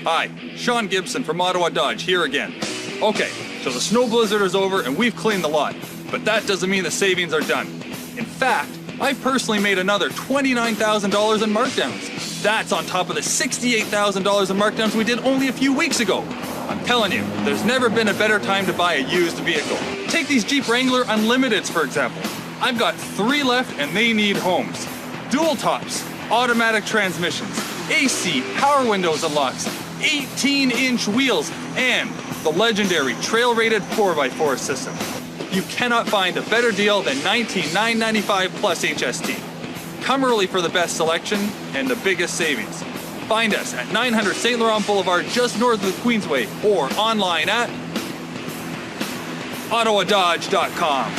Hi, Sean Gibson from Ottawa Dodge here again. Okay, so the snow blizzard is over and we've cleaned the lot, but that doesn't mean the savings are done. In fact, I've personally made another $29,000 in markdowns. That's on top of the $68,000 in markdowns we did only a few weeks ago. I'm telling you, there's never been a better time to buy a used vehicle. Take these Jeep Wrangler Unlimiteds, for example. I've got 3 left and they need homes. Dual tops, automatic transmissions, AC, power windows and locks, 18-inch wheels, and the legendary trail-rated 4x4 system. You cannot find a better deal than $19,995 plus HST. Come early for the best selection and the biggest savings. Find us at 900 St. Laurent Boulevard just north of the Queensway or online at OttawaDodge.com.